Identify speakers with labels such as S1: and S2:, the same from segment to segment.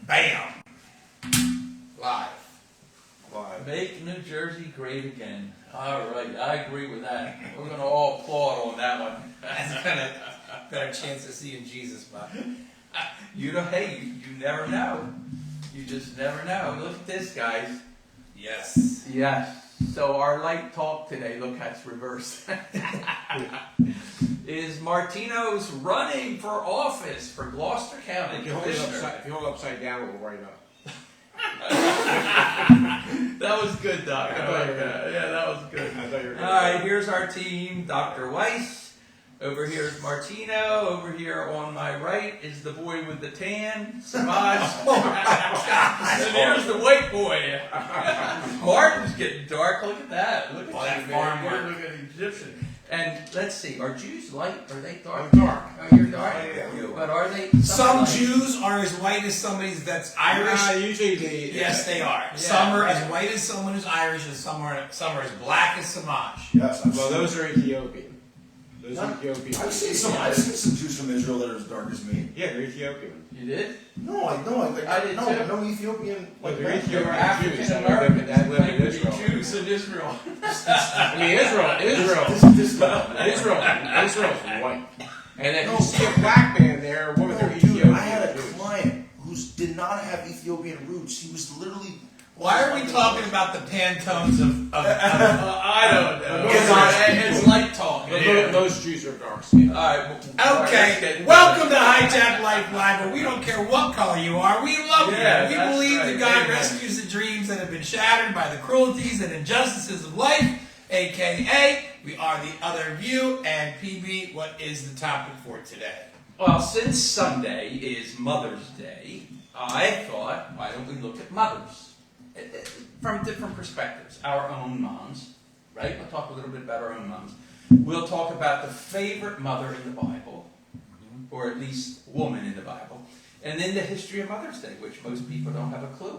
S1: Bam! Live.
S2: Make New Jersey great again. All right, I agree with that. We're going to all applaud on that one.
S1: That's gonna better chance of seeing Jesus, Bob.
S2: You know, hey, you never know. You just never know. Look at this, guys.
S1: Yes.
S2: Yes. So our light talk today, look, that's reversed, is Martino's running for office for Gloucester County.
S3: If you hold it upside down, it will right up.
S2: That was good, Doc. I like that. Yeah, that was good.
S3: I thought you were
S2: All right, here's our team. Dr. Weiss. Over here is Martino. Over here on my right is the boy with the tan, Samaj. And here's the white boy. Martin's getting dark. Look at that. Look at that
S1: farm
S2: man. Look at the Egyptian. And let's see, are Jews light? Are they dark?
S3: I'm dark.
S2: Oh, you're dark?
S3: Yeah.
S2: But are they?
S1: Some
S2: light?
S1: Jews are as white as somebody that's Irish.
S3: Usually they.
S1: Yes, they are.
S2: Yeah,
S1: Some are
S2: right.
S1: as white as someone who's Irish, and some are as black as Samaj.
S4: Yes,
S3: Well, those are Ethiopian. Those are Ethiopian.
S4: I've seen some Jews from Israel that are as dark as me.
S3: Yeah, they're Ethiopian.
S2: You did?
S4: No, I
S2: did too.
S4: no Ethiopian.
S3: Like they're
S2: You're
S3: Ethiopian
S2: African
S3: Jews that
S2: American.
S3: live in
S2: Claim to be
S3: Israel.
S2: Jews in Israel.
S3: I mean, Israel's white. And if you see a black man there, a woman, they're
S4: No,
S3: Ethiopian.
S4: dude, I had a
S3: Jews.
S4: client who did not have Ethiopian roots. He was literally.
S1: Why are we talking about the Pantones of
S2: I don't know.
S1: It's light talk.
S3: But those Jews are dark skinned.
S2: All right.
S1: Okay, welcome to Hijacked Life Live, where we don't care what color you are, we love
S2: Yeah,
S1: you. We
S2: that's
S1: believe
S2: right.
S1: that God
S2: Amen.
S1: rescues the dreams that have been shattered by the cruelties and injustices of life, a.k.a. we are the other view. And PB, what is the topic for today?
S2: Well, since Sunday is Mother's Day, I thought, why don't we look at mothers from different perspectives? Our own moms, right? We'll talk a little bit about our own moms. We'll talk about the favorite mother in the Bible, or at least woman in the Bible, and then the history of Mother's Day, which most people don't have a clue.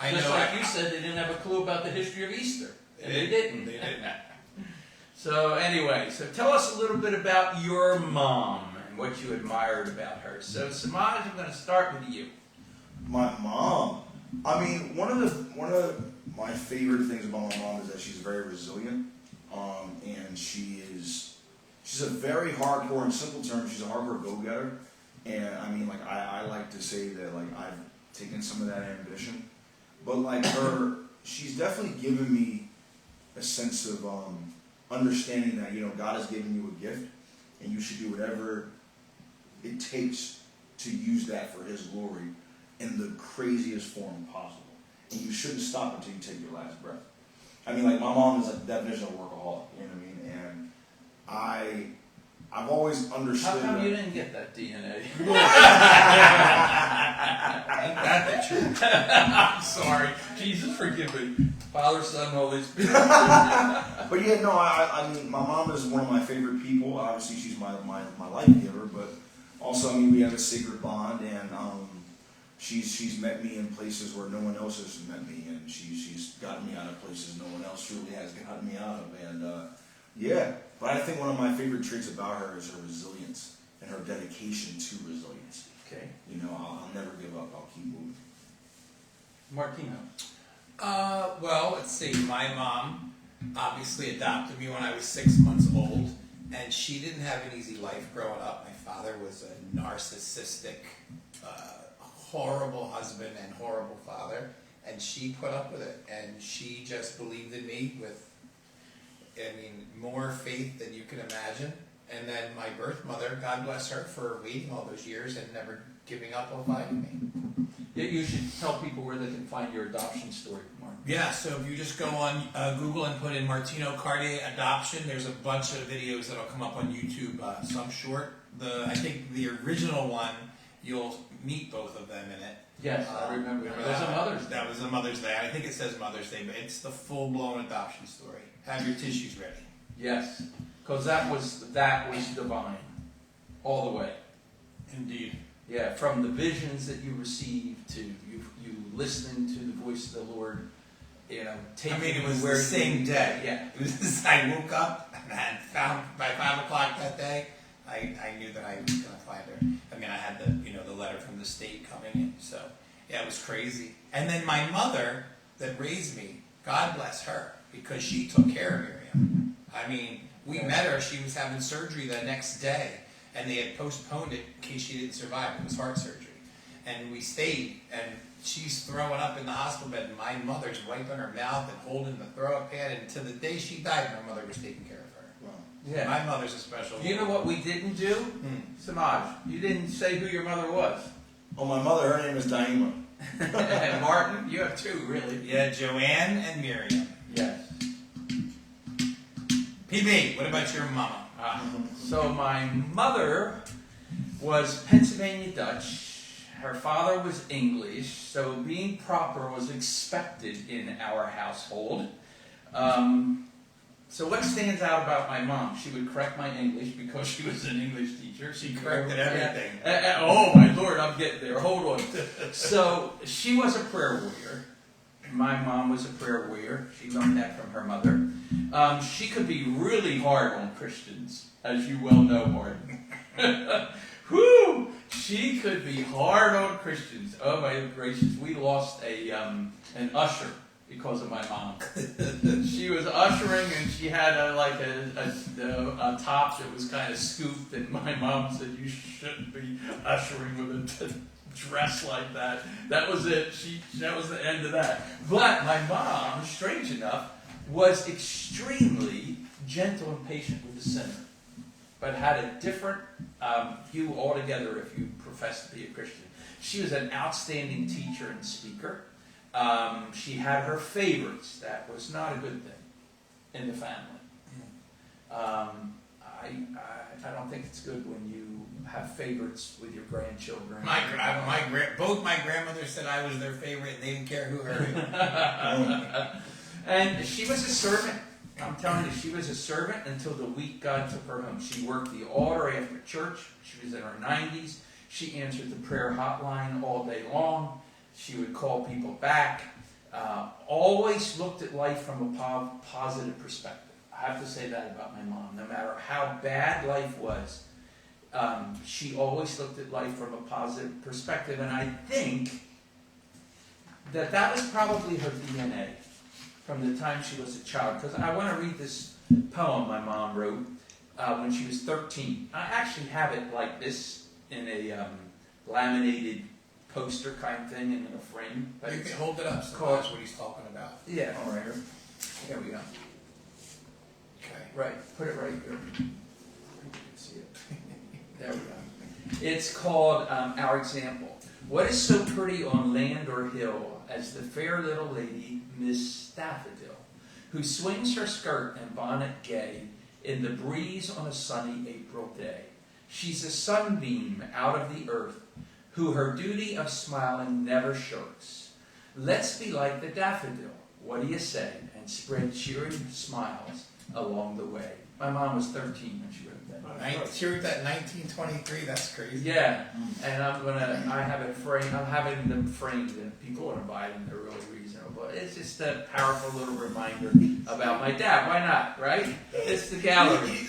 S2: Just like you said, they didn't have a clue about the history of Easter. And they didn't.
S1: They didn't.
S2: So anyway, so tell us a little bit about your mom and what you admired about her. So Samaj, I'm going to start with you.
S4: My mom. I mean, one of my favorite things about my mom is that she's very resilient, and she's a very hardcore. In simple terms, she's a hardcore go-getter. And I mean, like I like to say that like I've taken some of that ambition, but like her, she's definitely given me a sense of understanding that God has given you a gift, and you should do whatever it takes to use that for His glory in the craziest form possible. And you shouldn't stop until you take your last breath. I mean, like, my mom is like the definition of a workaholic, you know what I mean? And I've always understood
S2: How come
S4: that.
S2: you didn't get that DNA?
S1: Ain't that the truth?
S2: I'm sorry. Jesus forgive me. Father, Son, Holy Spirit.
S4: But yeah, no, I mean, my mom is one of my favorite people. Obviously, she's my life giver, but also, I mean, we have a sacred bond, and she's met me in places where no one else has met me, and she's gotten me out of places no one else truly has gotten me out of, and yeah. But I think one of my favorite traits about her is her resilience and her dedication to resilience.
S2: Okay.
S4: I'll never give up. I'll keep moving.
S2: Martino.
S1: Well, let's see. My mom obviously adopted me when I was 6 months old, and she didn't have an easy life growing up. My father was a narcissistic, horrible husband and horrible father, and she put up with it, and she just believed in me with, more faith than you can imagine. And then my birth mother, God bless her for waiting all those years and never giving up on finding me.
S2: Yeah, you should tell people where they can find your adoption story, Mark.
S1: Yeah, so if you just go on Google and put in Martino Cartier adoption, there's a bunch of videos that'll come up on YouTube. Some short. I think the original one, you'll meet both of them in it.
S2: Yes, I remember. That was a Mother's Day.
S1: That was a Mother's Day. I think it says Mother's Day, but it's the full-blown adoption story. Have your tissues ready.
S2: Yes, because that was divine, all the way.
S1: Indeed.
S2: Yeah, from the visions that you received to you listening to the voice of the Lord, taking
S1: it was
S2: where
S1: the same day.
S2: Yeah.
S1: It was I woke up and I found by 5 o'clock that day, I knew that I was gonna find her. I mean, I had the letter from the state coming in, so yeah, it was crazy. And then my mother that raised me, God bless her, because she took care of Miriam. I mean, we met her, she was having surgery the next day, and they had postponed it in case she didn't survive. It was heart surgery. And we stayed, and she's throwing up in the hospital bed, and my mother's wiping her mouth and holding the throw-up pad, and to the day she died, my mother was taking care of her.
S4: Wow.
S2: Yeah.
S1: My mother's a special
S2: You know what we didn't do? Samaj, you didn't say who your mother was.
S4: Oh, my mother, her name is Daima.
S2: And Martin, you have two, really.
S1: Yeah, Joanne and Miriam.
S2: Yes.
S1: PB, what about your mama?
S2: So my mother was Pennsylvania Dutch. Her father was English, so being proper was expected in our household. So what stands out about my mom? She would correct my English because she was an English teacher.
S1: She corrected everything.
S2: Oh my Lord, I'm getting there. Hold on. So she was a prayer warrior. My mom was a prayer warrior. She learned that from her mother. She could be really hard on Christians, as you well know, Martin. Whew! She could be hard on Christians. Oh my gracious! We lost an usher because of my mom. She was ushering, and she had a top that was kind of scooped, and my mom said, "You shouldn't be ushering with a dress like that." That was it. That was the end of that. But my mom, strange enough, was extremely gentle and patient with the sinner, but had a different view altogether if you profess to be a Christian. She was an outstanding teacher and speaker. She had her favorites. That was not a good thing in the family. I don't think it's good when you have favorites with your grandchildren.
S1: Both my grandmothers said I was their favorite, and they didn't care who heard it.
S2: And she was a servant. I'm telling you, she was a servant until the week God took her home. She worked the altar after church. She was in her 90s. She answered the prayer hotline all day long. She would call people back. Always looked at life from a positive perspective. I have to say that about my mom. No matter how bad life was, she always looked at life from a positive perspective. And I think that was probably her DNA from the time she was a child. Because I want to read this poem my mom wrote when she was 13. I actually have it like this in a laminated poster kind of thing in a frame.
S1: You can hold it up so that's what he's talking about.
S2: Yeah, all right. Here we go.
S1: Okay.
S2: Right, put it right here. You can see it. There we go. It's called Our Example. What is so pretty on land or hill as the fair little lady, Miss Daffodil, who swings her skirt and bonnet gay in the breeze on a sunny April day? She's a sunbeam out of the earth, who her duty of smiling never shirks. Let's be like the daffodil, what do you say? And spread cheering smiles along the way. My mom was 13 when she wrote that.
S1: She wrote that in 1923. That's crazy.
S2: Yeah, and I have it framed. I'm having them framed, and people want to buy them. They're really reasonable. It's just a powerful little reminder about my dad. Why not, right? It's the gallery.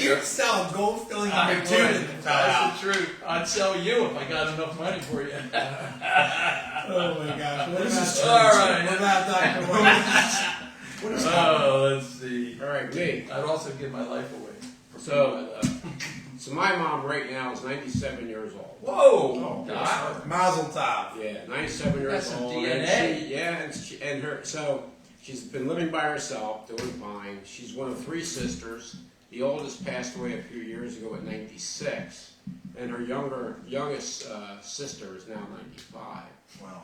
S1: You're selling gold filling in your tooth.
S2: That's the truth. I'd sell you if I got enough money for you.
S1: Oh my gosh. What
S4: This
S1: is
S4: is
S2: all right.
S1: What about Dr. White?
S4: What is
S2: Let's see.
S3: All right, me.
S2: I'd also give my life away.
S3: So my mom right now is 97 years old.
S2: Whoa!
S1: Oh, Mazel tov.
S3: Yeah, 97 years
S2: That's some
S3: old.
S2: DNA.
S3: And she's been living by herself, doing fine. She's one of three sisters. The oldest passed away a few years ago at 96, and her youngest sister is now 95.
S4: Wow.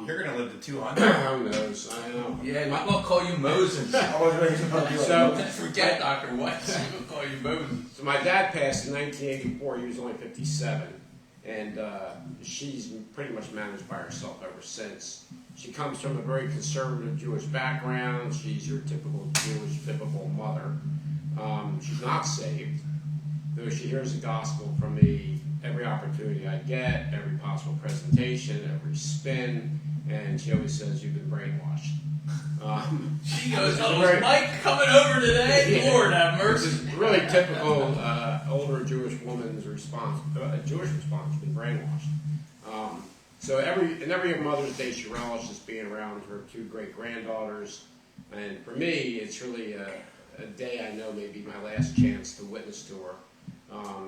S1: You're going to live to 200.
S3: Who knows? I know.
S2: Yeah, I'm gonna call you Moses.
S3: So
S2: Forget Dr. White. I'm gonna call you Moses.
S3: So my dad passed in 1984. He was only 57, and she's pretty much managed by herself ever since. She comes from a very conservative Jewish background. She's your typical Jewish biblical mother. She's not saved, though she hears the gospel from me every opportunity I get, every possible presentation, every spin, and she always says, "You've been brainwashed."
S2: She goes,
S3: It's
S2: "Oh,
S3: very-
S2: is Mike coming over today?
S3: Yeah.
S2: Lord have
S3: This
S2: mercy."
S3: is really typical older Jewish woman's response, Jewish response, been brainwashed. So every Mother's Day, she relishes being around her two great granddaughters, and for me, it's really a day I know may be my last chance to witness to her,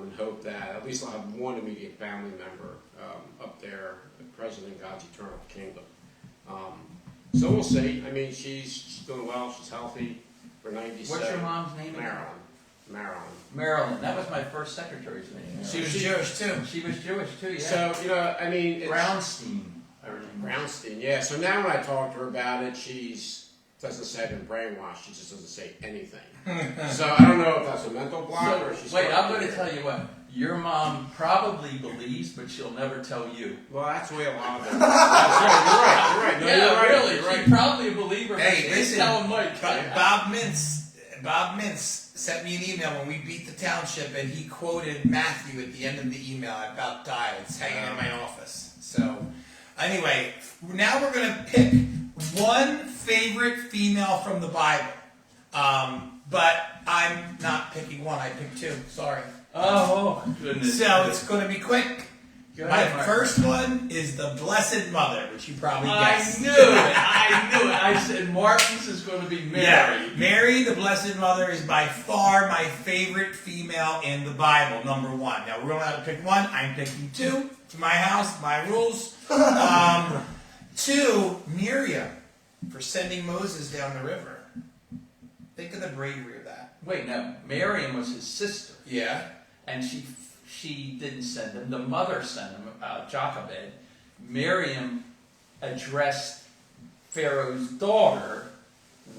S3: and hope that at least I'll have one immediate family member up there present in God's eternal kingdom. So we'll see. I mean, she's doing well. She's healthy. For 97.
S2: What's your mom's name?
S3: Marilyn.
S2: Marilyn. That was my first secretary's name.
S1: She was Jewish too.
S2: She was Jewish too. Yeah.
S3: So I mean, it's,
S2: Brownstein. I remember.
S3: Brownstein. Yeah. So now when I talk to her about it, she's doesn't say I've been brainwashed. She just doesn't say anything. So I don't know if that's a mental block or she's.
S2: Wait, I'm going to tell you what. Your mom probably believes, but she'll never tell you.
S3: Well, that's the way a lot of them. That's right. You're right. No,
S2: Yeah,
S3: you're right.
S2: really.
S3: You're right.
S2: She's probably a believer.
S1: Hey,
S2: but
S1: listen,
S2: tell Mike.
S1: Bob Mintz sent me an email when we beat the township, and he quoted Matthew at the end of the email. I about died. It's hanging in my office. So, anyway, now we're going to pick one favorite female from the Bible. But I'm not picking one. I picked two. Sorry.
S2: Oh, goodness.
S1: So it's going to be quick.
S2: Go
S1: My
S2: ahead, Mark.
S1: first one is the Blessed Mother, which you probably
S2: I
S1: guessed.
S2: knew it. I said Martin's is going to be Mary.
S1: Yeah, Mary, the Blessed Mother, is by far my favorite female in the Bible, number one. Now, we're going to have to pick one. I'm picking two. It's my house, my rules. Two, Miriam, for sending Moses down the river. Think of the bravery of that.
S2: Wait, no. Miriam was his sister,
S1: Yeah.
S2: and she didn't send him. The mother sent him, Jochebed. Miriam addressed Pharaoh's daughter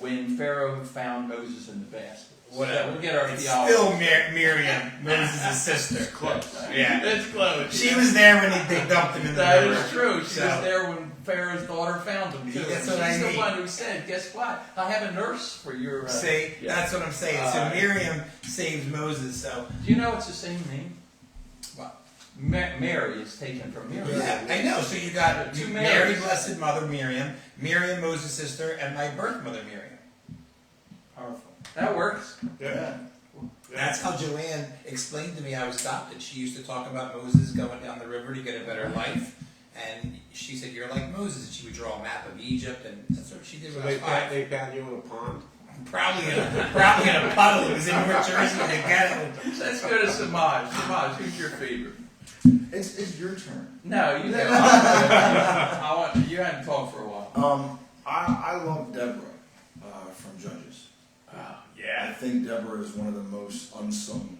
S2: when Pharaoh found Moses in the basket.
S1: Whatever.
S2: So we'll get our
S1: It's
S2: theology.
S1: still Miriam, Moses' sister.
S3: Close.
S1: Yeah.
S2: It's close.
S1: She was there when they dumped him in the
S2: That
S1: river.
S2: is true. She
S1: So-
S2: was there when Pharaoh's daughter found him, too.
S1: That's
S2: She's
S1: what I
S2: the
S1: mean.
S2: one who said, guess what? I have a nurse for your...
S1: See,
S2: yeah.
S1: that's what I'm saying. So Miriam saves Moses. So
S2: Do you know it's the same name?
S1: What?
S2: Mary is taken from Miriam.
S1: yeah, I know. So you got
S2: Two
S1: Mary,
S2: Marys.
S1: Blessed Mother Miriam, Miriam, Moses' sister, and my birth mother Miriam. Powerful.
S2: That works.
S4: Yeah.
S1: That's how Joanne explained to me I was adopted. She used to talk about Moses going down the river to get a better life. And she said, "You're like Moses." And she would draw a map of Egypt, and that's what she did
S3: So
S1: when I was 5.
S3: they found you in a pond.
S1: Probably in a puddle. It was in New Jersey. They got it.
S2: Let's go to Samaj. Samaj, who's your favorite?
S4: It's your turn.
S2: No, you don't. I want you hadn't talked for a while.
S4: I love Deborah from Judges.
S2: Oh,
S4: I think Deborah is one of the most unsung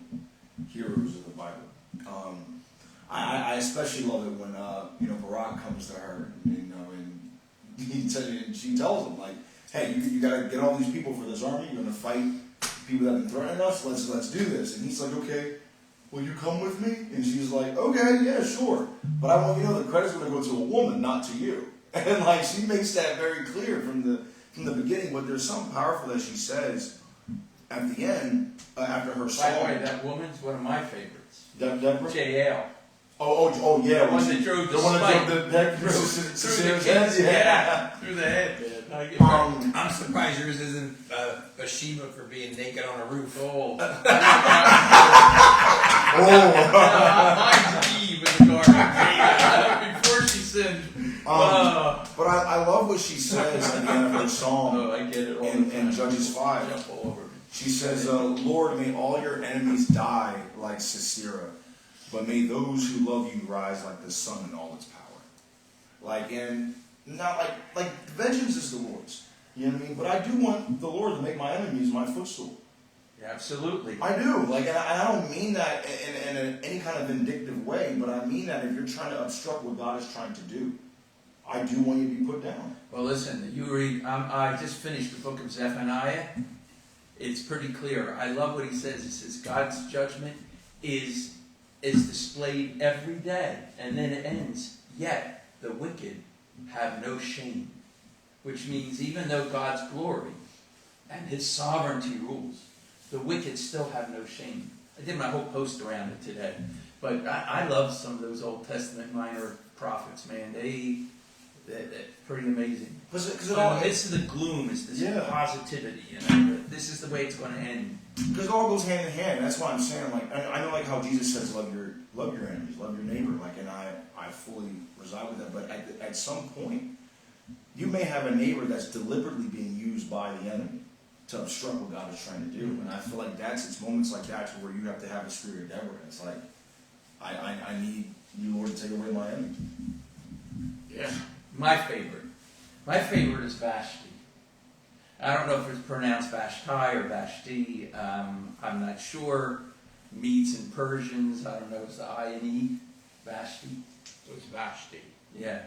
S4: heroes of the Bible. I especially love it when Barak comes to her, and she tells him like, "Hey, you got to get all these people for this army. You're going to fight people that have been threatening us. Let's do this." And he's like, "Okay, will you come with me?" And she's like, "Okay, yeah, sure. But I want you to know the credit's going to go to a woman, not to you." And like she makes that very clear from the beginning. But there's something powerful that she says at the end after her song.
S2: By the way, that woman's one of my favorites.
S4: Deborah.
S2: JL.
S4: Oh, yeah.
S2: The one that drove the
S4: one that
S2: spike.
S4: drove the neck
S2: Through the
S4: Sisera's
S2: kids,
S4: head, yeah.
S2: through the head, man. I get
S1: I'm surprised yours isn't a Sheba for being naked on a roof.
S2: Oh.
S4: Oh.
S2: Mine's Eve in the garden. Before she sinned.
S4: But I love what she says at the end of her song
S2: Oh, I get it all the
S4: in
S2: time.
S4: Judges 5.
S2: Jump all over me.
S4: She says, "Lord, may all your enemies die like Sisera, but may those who love you rise like the sun in all its power." And not like vengeance is the Lord's. You know what I mean? But I do want the Lord to make my enemies my footstool.
S2: Yeah, absolutely.
S4: I do. And I don't mean that in any kind of vindictive way, but I mean that if you're trying to obstruct what God is trying to do, I do want you to be put down.
S2: Well, listen, you read, I just finished the book of Zephaniah. It's pretty clear. I love what he says. He says God's judgment is displayed every day. And then it ends, yet the wicked have no shame. Which means even though God's glory and his sovereignty rules, the wicked still have no shame. I did my whole post around it today. But I love some of those Old Testament minor prophets, man. They're pretty amazing.
S4: Because
S2: In the midst of the gloom is this positivity, that this is the way it's going to end.
S4: Because it all goes hand in hand. That's why I'm saying, like, I know, like how Jesus says, love your enemies, love your neighbor. Like, and I fully reside with that. But at some point, you may have a neighbor that's deliberately being used by the enemy to obstruct what God is trying to do. And I feel like it's moments like that where you have to have a spirit of Deborah. It's like, I need you, Lord, to take away my enemy.
S2: Yeah. My favorite is Vashti. I don't know if it's pronounced Vashti or Vashti. I'm not sure. Medes and Persians, I don't know, it's the I and E. Vashti.
S3: It's Vashti.
S2: Yeah.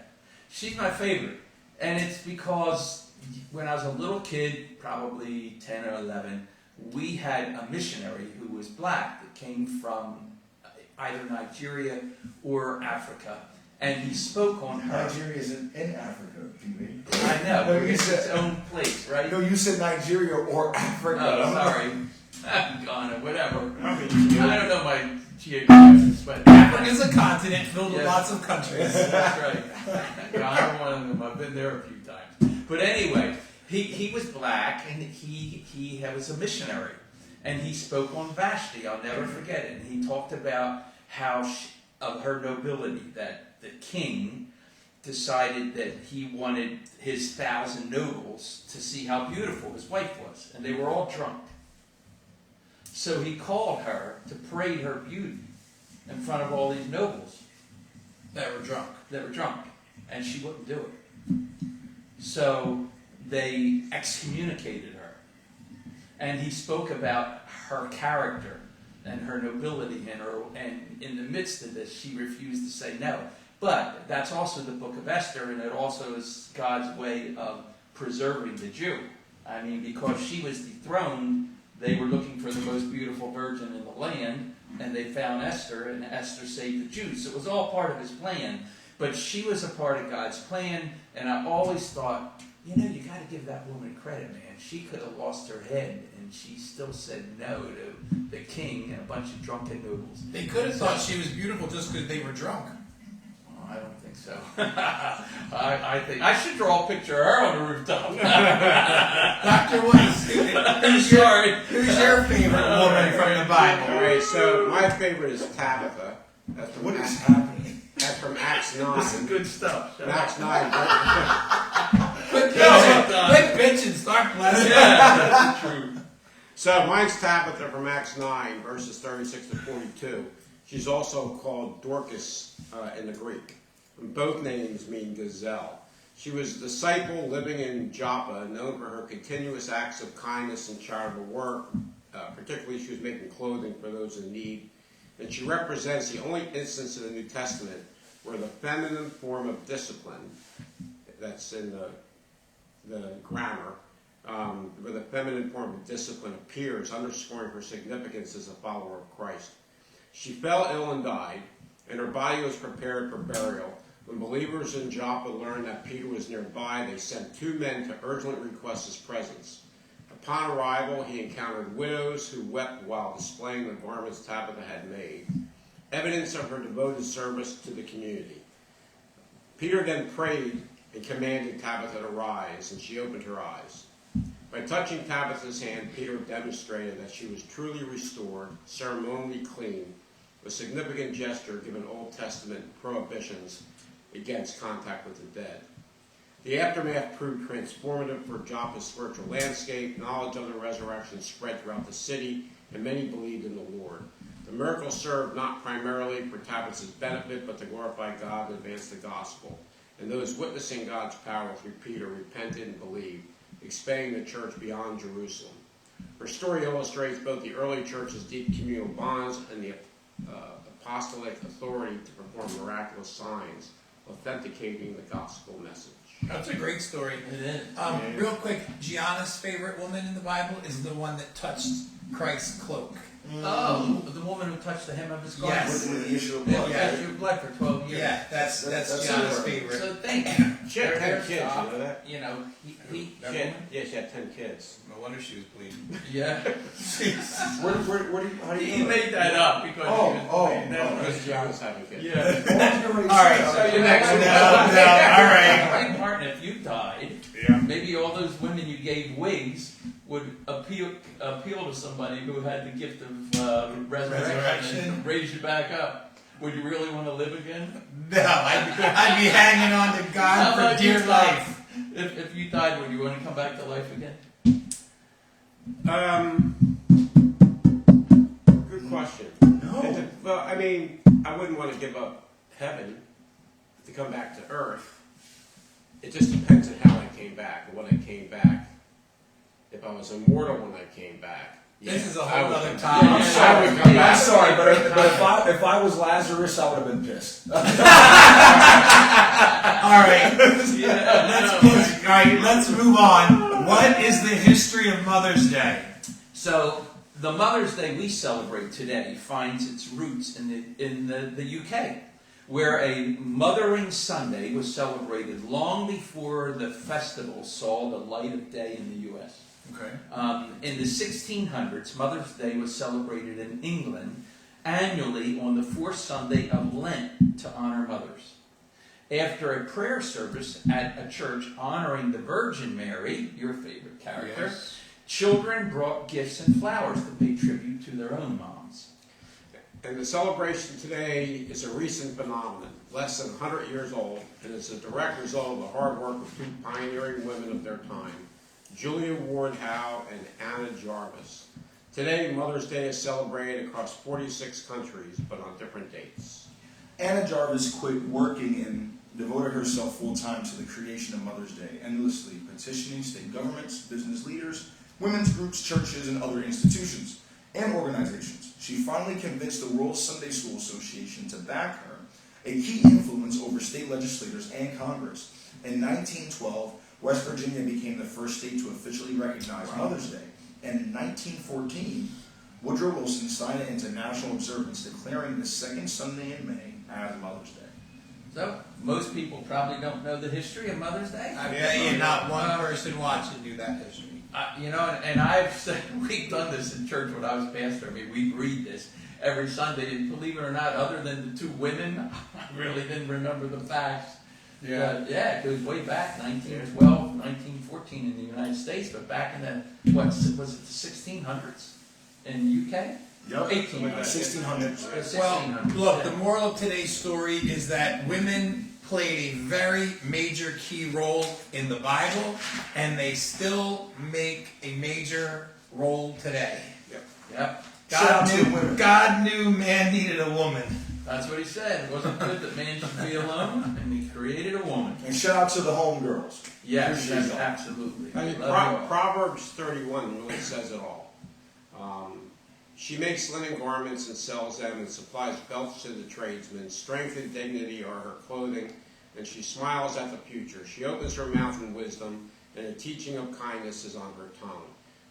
S2: She's my favorite. And it's because when I was a little kid, probably 10 or 11, we had a missionary who was black that came from either Nigeria or Africa. And he spoke on her.
S4: Nigeria isn't in Africa, PB.
S2: I know,
S4: No,
S2: but it's its own place, right?
S4: No, you said Nigeria or Africa.
S2: Oh, sorry. Ghana, whatever. I don't know my geography, but
S1: Africa's a continent filled with lots of countries.
S2: That's right. Ghana, one of them. I've been there a few times. But anyway, he was black, and he was a missionary. And he spoke on Vashti. I'll never forget it. And he talked about how of her nobility, that the king decided that he wanted his 1,000 nobles to see how beautiful his wife was. And they were all drunk. So he called her to parade her beauty in front of all these nobles
S1: That were drunk.
S2: And she wouldn't do it. So they excommunicated her. And he spoke about her character and her nobility, and in the midst of this, she refused to say no. But that's also the book of Esther, and it also is God's way of preserving the Jew. I mean, because she was dethroned, they were looking for the most beautiful virgin in the land, and they found Esther, and Esther saved the Jews. So it was all part of his plan. But she was a part of God's plan, and I always thought, you got to give that woman credit, man. She could have lost her head, and she still said no to the king and a bunch of drunken nobles.
S1: They could have thought she was beautiful just because they were drunk.
S2: Oh, I don't think so. I think I should draw a picture of her on the rooftop.
S1: Dr. Woods, who's your favorite woman from the Bible?
S3: All right, so my favorite is Tabitha.
S4: What is happening?
S3: That's from Acts 9.
S2: This is good stuff.
S3: Acts 9.
S1: Quit bitching, start blessing.
S2: Yeah, that's true.
S3: So mine's Tabitha from Acts 9, verses 36 to 42. She's also called Dorcas in the Greek. And both names mean gazelle. She was a disciple living in Joppa, known for her continuous acts of kindness and charitable work. Particularly, she was making clothing for those in need. And she represents the only instance in the New Testament where the feminine form of discipline, that's in the grammar, where the feminine form of discipline appears, underscoring her significance as a follower of Christ. She fell ill and died, and her body was prepared for burial. When believers in Joppa learned that Peter was nearby, they sent 2 men to urgently request his presence. Upon arrival, he encountered widows who wept while displaying the garments Tabitha had made, evidence of her devoted service to the community. Peter then prayed and commanded Tabitha to rise, and she opened her eyes. By touching Tabitha's hand, Peter demonstrated that she was truly restored, ceremonially clean, a significant gesture given Old Testament prohibitions against contact with the dead. The aftermath proved transformative for Joppa's spiritual landscape. Knowledge of the resurrection spread throughout the city, and many believed in the Lord. The miracle served not primarily for Tabitha's benefit, but to glorify God and advance the gospel. And those witnessing God's power through Peter repented and believed, expanding the church beyond Jerusalem. Her story illustrates both the early church's deep communal bonds and the apostolic authority to perform miraculous signs, authenticating the gospel message.
S1: That's a great story.
S2: It is.
S1: Real quick, Gianna's favorite woman in the Bible is the one that touched Christ's cloak.
S2: Oh, the woman who touched the hem of his garment.
S1: Yes.
S4: With the issue of
S2: Yeah,
S4: blood.
S2: yeah, your blood for 12 years.
S1: Yeah, that's
S4: That's
S1: Gianna's
S4: super.
S1: favorite.
S2: So thank you.
S3: She had 10
S2: Her
S3: kids, you
S2: stop,
S3: know that?
S2: You know, he
S1: That
S3: She had,
S1: woman?
S3: yeah, she had 10 kids.
S1: No wonder she was bleeding.
S2: yeah.
S4: Where do you, how do you
S2: He made that up because
S4: Oh,
S2: he was
S4: oh,
S2: playing that
S4: oh.
S2: one.
S3: Because Gianna's having kids.
S2: Yeah.
S1: All right,
S2: So you next
S1: no,
S2: one.
S1: all right.
S2: Frank Martin, if you died,
S1: Yeah.
S2: maybe all those women you gave wigs would appeal to somebody who had the gift of resurrection
S1: Resurrection.
S2: and raise you back up. Would you really want to live again?
S1: No, I'd be hanging on to
S2: How
S1: God
S2: about
S1: for dear
S2: you, Tom?
S1: life.
S2: If you died, would you want to come back to life again?
S3: Good question.
S4: No.
S3: Well, I mean, I wouldn't want to give up heaven to come back to earth. It just depends on how I came back and when I came back. If I was immortal when I came back.
S1: This
S3: yeah,
S1: is a
S3: I
S1: whole
S3: would
S1: other
S3: come
S1: topic.
S3: back.
S2: Yeah,
S3: I would come
S2: yeah.
S3: back.
S4: I'm sorry, but if I was Lazarus, I would have been pissed.
S1: All right. Let's move on. What is the history of Mother's Day?
S2: So the Mother's Day we celebrate today finds its roots in the UK, where a Mothering Sunday was celebrated long before the festival saw the light of day in the US.
S1: Okay.
S2: In the 1600s, Mother's Day was celebrated in England annually on the fourth Sunday of Lent to honor mothers. After a prayer service at a church honoring the Virgin Mary, your favorite character,
S1: Yes.
S2: children brought gifts and flowers to pay tribute to their own moms.
S3: And the celebration today is a recent phenomenon, less than 100 years old, and it's a direct result of the hard work of two pioneering women of their time, Julia Ward Howe and Anna Jarvis. Today, Mother's Day is celebrated across 46 countries, but on different dates.
S4: Anna Jarvis quit working and devoted herself full-time to the creation of Mother's Day, endlessly petitioning state governments, business leaders, women's groups, churches, and other institutions and organizations. She finally convinced the World Sunday School Association to back her, a key influence over state legislators and Congress. In 1912, West Virginia became the first state to officially recognize Mother's Day, and in 1914, Woodrow Wilson signed it into national observance, declaring the second Sunday in May as Mother's Day.
S2: So, most people probably don't know the history of Mother's Day.
S1: I bet you not one person watching knew that history.
S2: You know, and I've said, we've done this in church when I was pastor. I mean, we read this every Sunday, and believe it or not, other than the two women, I really didn't remember the facts. But, yeah, it goes way back, 1912, 1914 in the United States, but back in the, what, was it the 1600s in UK?
S4: Yep.
S2: 1800s.
S4: 1600s.
S1: Well,
S2: 1600s,
S1: look,
S2: yeah.
S1: the moral of today's story is that women played a very major key role in the Bible, and they still make a major role today.
S2: Yep,
S4: Shout out to the women.
S1: God knew man needed a woman.
S2: that's what he said. It wasn't good that man should be alone, and he created a woman.
S4: And shout out to the homegirls.
S2: Yes,
S4: Appreciate
S2: yes,
S4: y'all.
S2: absolutely.
S3: I mean,
S2: Love you all.
S3: Proverbs 31 really says it all. She makes linen garments and sells them and supplies belts to the tradesmen. Strength and dignity are her clothing, and she smiles at the future. She opens her mouth in wisdom, and the teaching of kindness is on her tongue.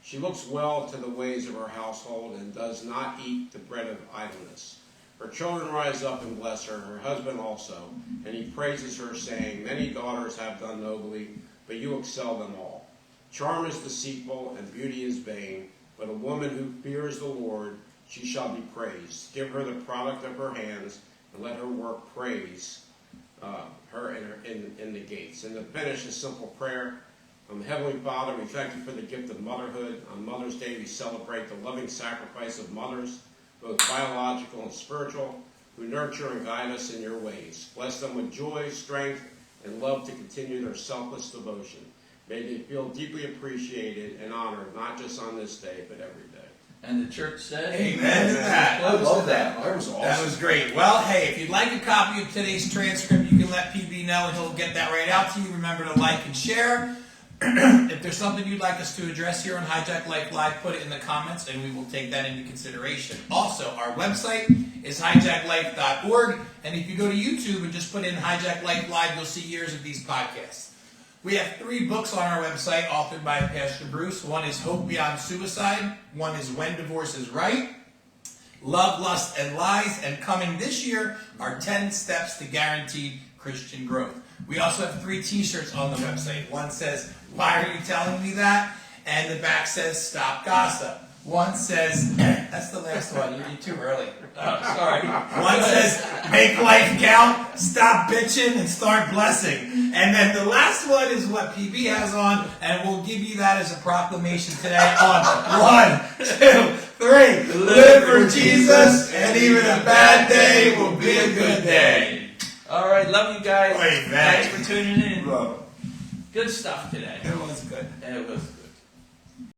S3: She looks well to the ways of her household and does not eat the bread of idleness. Her children rise up and bless her husband also, and he praises her, saying, "Many daughters have done nobly, but you excel them all." Charm is deceitful, and beauty is vain, but a woman who fears the Lord, she shall be praised. Give her the product of her hands, and let her work praise her in the gates. And to finish, a simple prayer. Heavenly Father, we thank you for the gift of motherhood. On Mother's Day, we celebrate the loving sacrifice of mothers, both biological and spiritual, who nurture and guide us in your ways. Bless them with joy, strength, and love to continue their selfless devotion. May they feel deeply appreciated and honored, not just on this day, but every day.
S2: And the church said,
S1: Amen to that.
S4: I love that. That was awesome.
S1: That was great. Well, hey, if you'd like a copy of today's transcript, you can let PB know and he'll get that right out to you. Remember to like and share. If there's something you'd like us to address here on Hijacked Life Live, put it in the comments and we will take that into consideration. Also, our website is hijacklife.org, and if you go to YouTube and just put in Hijacked Life Live, you'll see years of these podcasts. We have 3 books on our website authored by Pastor Bruce. One is Hope Beyond Suicide. One is When Divorce is Right. Love, Lust, and Lies. And coming this year are 10 Steps to Guaranteed Christian Growth. We also have 3 t-shirts on the website. One says, "Why are you telling me that?" And the back says, "Stop Gossip." One says, that's the last one, you're too early.
S2: Oh, sorry.
S1: One says, "Make life count, stop bitching, and start blessing." And then the last one is what PB has on, and we'll give you that as a proclamation today on 1, 2, 3. Live for Jesus, and even a bad day will be a good day.
S2: All right, love you guys.
S1: Wait, man.
S2: Thanks for tuning in.
S4: Bro.
S2: Good stuff today.
S1: It was good.